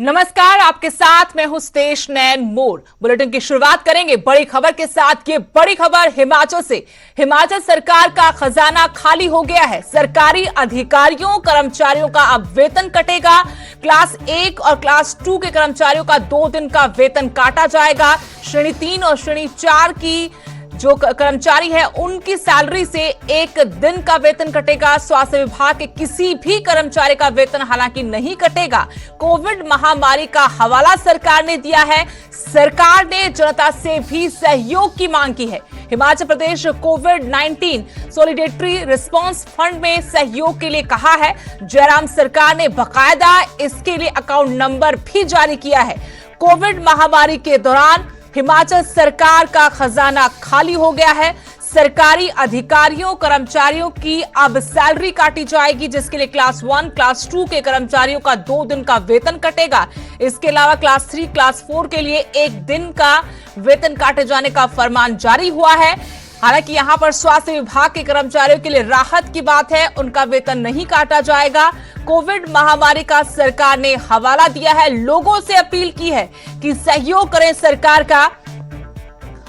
नमस्कार, आपके साथ मैं हूं स्तेश नैन मोर। बुलेटिन की शुरुआत करेंगे बड़ी खबर के साथ। ये बड़ी खबर हिमाचल से। हिमाचल सरकार का खजाना खाली हो गया है। सरकारी अधिकारियों कर्मचारियों का अब वेतन कटेगा। क्लास 1 और क्लास 2 के कर्मचारियों का 2 दिन का वेतन काटा जाएगा। श्रेणी 3 और श्रेणी 4 की जो कर्मचारी है उनकी सैलरी से 1 दिन का वेतन कटेगा। स्वास्थ्य विभाग के किसी भी कर्मचारी का वेतन हालांकि नहीं कटेगा। कोविड महामारी का हवाला सरकार ने दिया है। सरकार ने जनता से भी सहयोग की मांग की है। हिमाचल प्रदेश कोविड-19 सॉलिडेटरी रिस्पांस फंड में सहयोग के लिए कहा है। जयराम सरकार ने बकायदा इसके लिए अकाउंट नंबर भी जारी किया है। कोविड महामारी के दौरान हिमाचल सरकार का खजाना खाली हो गया है। सरकारी अधिकारियों कर्मचारियों की अब सैलरी काटी जाएगी, जिसके लिए क्लास 1 क्लास 2 के कर्मचारियों का 2 दिन का वेतन कटेगा। इसके अलावा क्लास 3 क्लास 4 के लिए 1 दिन का वेतन काटे जाने का फरमान जारी हुआ है। हालांकि यहां पर स्वास्थ्य विभाग के कर्मचारियों के लिए राहत की बात है, उनका वेतन नहीं काटा जाएगा। कोविड महामारी का सरकार ने हवाला दिया है। लोगों से अपील की है कि सहयोग करें सरकार का,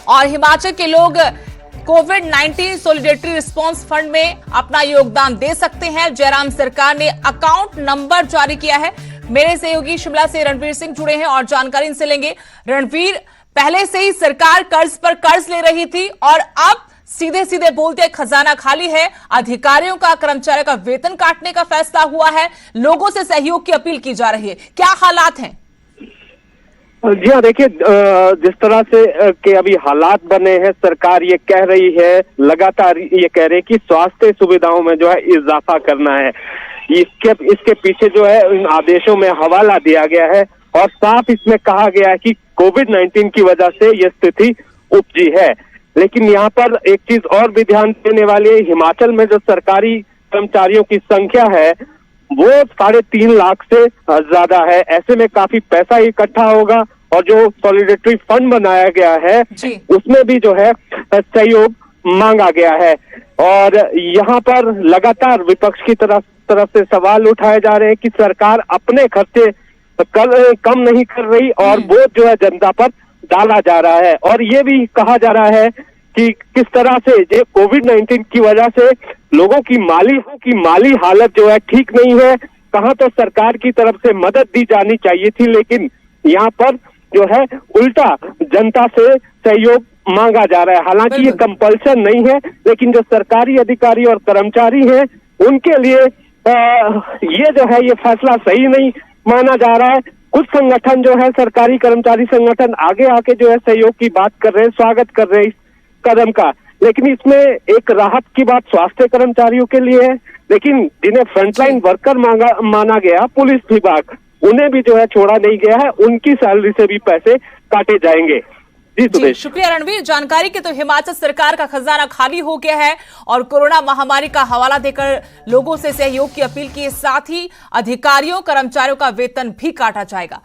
और हिमाचल के लोग कोविड-19 सॉलिडेटरी रिस्पांस फंड में अपना योगदान दे सकते हैं। जयराम सरकार ने अकाउंट नंबर जारी किया है। मेरे सहयोगी शिमला से रणवीर सिंह जुड़े हैं और जानकारी इनसे लेंगे। रणवीर, पहले से ही सरकार कर्ज पर कर्ज ले रही थी और अब सीधे सीधे बोलते खजाना खाली है। अधिकारियों का कर्मचारियों का वेतन काटने का फैसला हुआ है। लोगों से सहयोग की अपील की जा रही है। क्या हालात हैं? जी हाँ, देखिए जिस तरह से के अभी हालात बने हैं, सरकार ये कह रही है, लगातार ये कह रही है कि स्वास्थ्य सुविधाओं में जो है इजाफा करना है। इसके पीछे जो है इन आदेशों में हवाला दिया गया है और साफ इसमें कहा गया है कि कोविड-19 की वजह से ये स्थिति उपजी है। लेकिन यहाँ पर एक चीज और भी ध्यान देने वाली है। हिमाचल में जो सरकारी कर्मचारियों की संख्या है वो 3.5 लाख से ज्यादा है। ऐसे में काफी पैसा इकट्ठा होगा और जो सॉलिडेटरी फंड बनाया गया है उसमें भी जो है सहयोग मांगा गया है। और यहाँ पर लगातार विपक्ष की तरफ से सवाल उठाए जा रहे हैं कि सरकार अपने खर्चे कम नहीं कर रही और बोझ जो है जनता पर डाला जा रहा है। और ये भी कहा जा रहा है कि किस तरह से ये कोविड-19 की वजह से लोगों की माली हालत जो है ठीक नहीं है। कहाँ तो सरकार की तरफ से मदद दी जानी चाहिए थी, लेकिन यहाँ पर जो है उल्टा जनता से सहयोग मांगा जा रहा है। हालांकि ये कंपल्सन नहीं है, लेकिन जो सरकारी अधिकारी और कर्मचारी हैं उनके लिए ये जो है ये फैसला सही नहीं माना जा रहा है। कुछ संगठन जो है सरकारी कर्मचारी संगठन आगे आके जो है सहयोग की बात कर रहे हैं, स्वागत कर रहे हैं इस कदम का। लेकिन इसमें एक राहत की बात स्वास्थ्य कर्मचारियों के लिए है, लेकिन जिन्हें फ्रंटलाइन वर्कर माना गया, पुलिस विभाग, उन्हें भी जो है छोड़ा नहीं गया है। उनकी सैलरी से भी पैसे काटे जाएंगे। जी, शुक्रिया रणवीर जानकारी के। तो हिमाचल सरकार का खजाना खाली हो गया है और कोरोना महामारी का हवाला देकर लोगों से सहयोग की अपील की। साथ ही अधिकारियों कर्मचारियों का वेतन भी काटा जाएगा।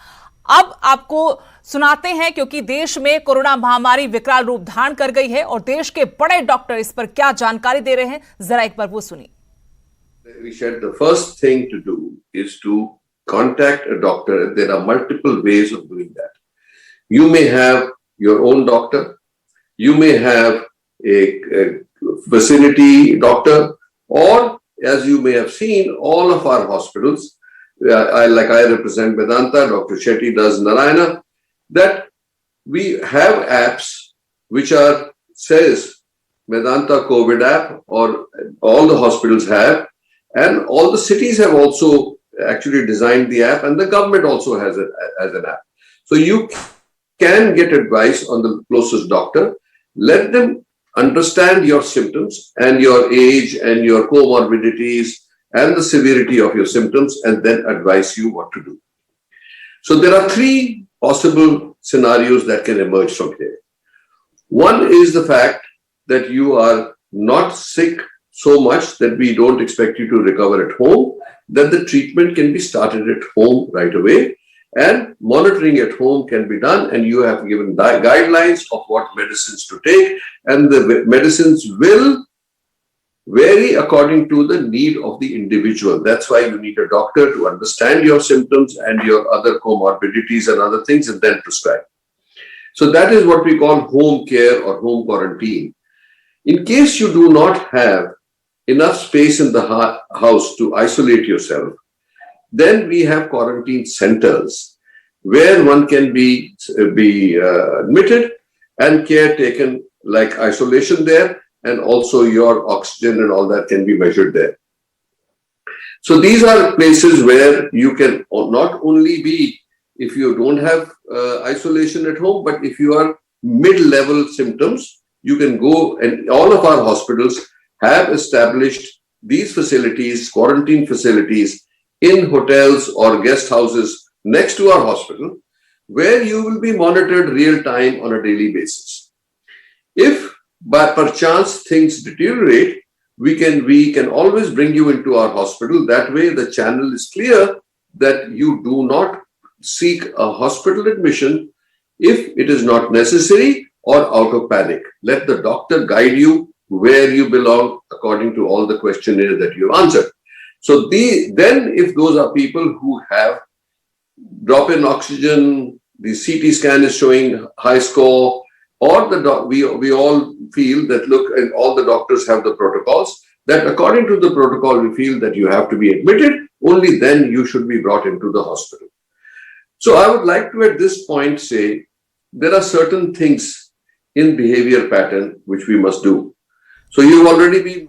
अब आपको सुनाते हैं, क्योंकि देश में कोरोना महामारी विकराल रूप धारण कर गई है और देश के बड़े डॉक्टर इस पर क्या जानकारी दे रहे हैं, जरा एक बार वो सुनिए। We said the first thing to do is to contact a doctor. There are multiple ways of doing that. You may have your own doctor. You may have a vicinity doctor, or as you may have seen, all of our hospitals, I represent Vedanta, Dr. Shetty does Narayana, that we have apps which says Vedanta COVID app, or all the hospitals have, and all the cities have also actually designed the app, and the government also has it as an app. So you can get advice on the closest doctor. Let them understand your symptoms and your age and your comorbidities and the severity of your symptoms, and then advise you what to do. So there are 3 possible scenarios that can emerge from here. One is the fact that you are not sick so much that we don't expect you to recover at home, that the treatment can be started at home right away, and monitoring at home can be done, and you have given guidelines of what medicines to take, and the medicines will vary according to the need of the individual. That's why you need a doctor to understand your symptoms and your other comorbidities and other things and then prescribe. So that is what we call home care or home quarantine. In case you do not have enough space in the house to isolate yourself, then we have quarantine centers where one can be admitted and care taken, like isolation there, and also your oxygen and all that can be measured there. So these are places where you can not only be, if you don't have isolation at home, but if you are mid-level symptoms, you can go, and all of our hospitals have established these facilities, quarantine facilities, in hotels or guest houses next to our hospital, where you will be monitored real time on a daily basis. If by perchance things deteriorate, we can always bring you into our hospital. That way the channel is clear that you do not seek a hospital admission if it is not necessary or out of panic. Let the doctor guide you where you belong according to all the questionnaire that you have answered. So then if those are people who have drop in oxygen, the CT scan is showing high score, or we all feel that, look, and all the doctors have the protocols, that according to the protocol, we feel that you have to be admitted, only then you should be brought into the hospital. So I would like to at this point say, there are certain things in behavior pattern which we must do. So you've already been.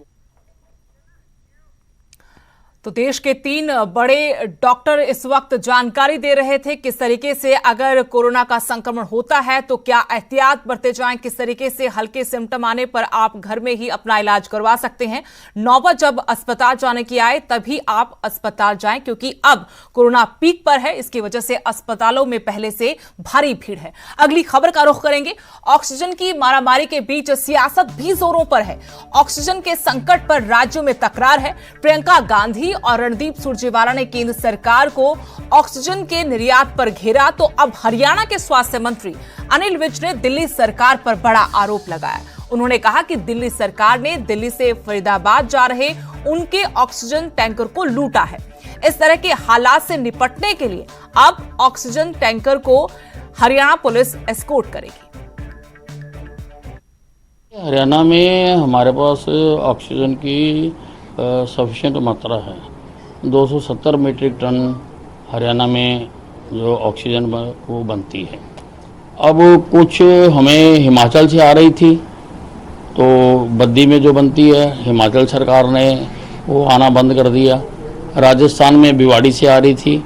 तो देश के 3 बड़े doctor इस वक्त जानकारी दे रहे थे किस तरीके से अगर कोरोना का संक्रमण होता है तो क्या एहतियात बरते जाएं, किस तरीके से हल्के सिम्टम आने पर आप घर में ही अपना इलाज करवा सकते हैं। नौबत जब अस्पताल जाने की आए तभी आप अस्पताल जाएं, क्योंकि अब कोरोना पीक पर है, इसकी वजह से अस्पतालों में पहले से भारी भीड़ है। अगली खबर का रुख करेंगे। ऑक्सीजन की मारामारी के बीच सियासत भी जोरों पर है। ऑक्सीजन के संकट पर राज्यों में तकरार है। प्रियंका गांधी और रणदीप सुरजेवाला ने केंद्र सरकार को ऑक्सीजन के निर्यात पर घेरा, तो अब हरियाणा के स्वास्थ्य मंत्री अनिल विज ने दिल्ली सरकार पर बड़ा आरोप लगाया। उन्होंने कहा कि दिल्ली सरकार ने दिल्ली से फरीदाबाद जा रहे उनके ऑक्सीजन टैंकर को लूटा है। इस तरह के हालात से निपटने के लिए अब ऑक्सीजन टैंकर को हरियाणा पुलिस एस्कॉर्ट करेगी। हरियाणा में हमारे पास ऑक्सीजन की सफिशिएंट मात्रा है। 270 मीट्रिक टन हरियाणा में जो ऑक्सीजन वो बनती है। अब कुछ हमें हिमाचल से आ रही थी, तो बद्दी में जो बनती है हिमाचल सरकार ने वो आना बंद कर दिया। राजस्थान में भिवाड़ी से आ रही थी,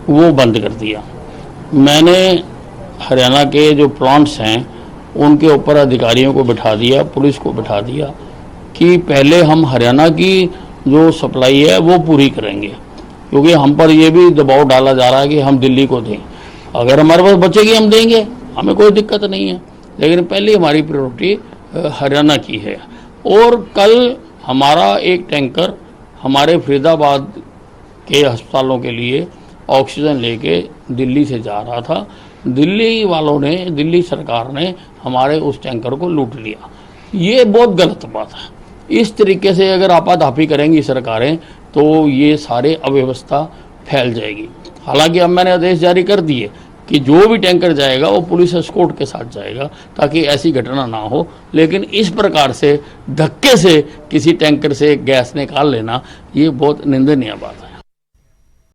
वो बंद कर दिया। मैंने हरियाणा के जो प्लांट्स हैं उनके ऊपर अधिकारियों को बिठा दिया, पुलिस को बिठा दिया कि पहले हम हरियाणा की जो सप्लाई है वो पूरी करेंगे, क्योंकि हम पर ये भी दबाव डाला जा रहा है कि हम दिल्ली को दें। अगर हमारे पास बचेगी हम देंगे, हमें कोई दिक्कत नहीं है, लेकिन पहले हमारी प्रायोरिटी हरियाणा की है। और कल हमारा एक टैंकर हमारे फरीदाबाद के अस्पतालों के लिए ऑक्सीजन लेके दिल्ली से जा रहा था। दिल्ली वालों ने, दिल्ली सरकार ने हमारे उस टैंकर को लूट लिया। ये बहुत गलत बात है। इस तरीके से अगर आपाधापी करेंगी सरकारें तो ये सारे अव्यवस्था फैल जाएगी। हालांकि अब मैंने आदेश जारी कर दिए कि जो भी टैंकर जाएगा वो पुलिस एस्कॉर्ट के साथ जाएगा, ताकि ऐसी घटना ना हो। लेकिन इस प्रकार से धक्के से किसी टैंकर से गैस निकाल लेना ये बहुत निंदनीय बात है।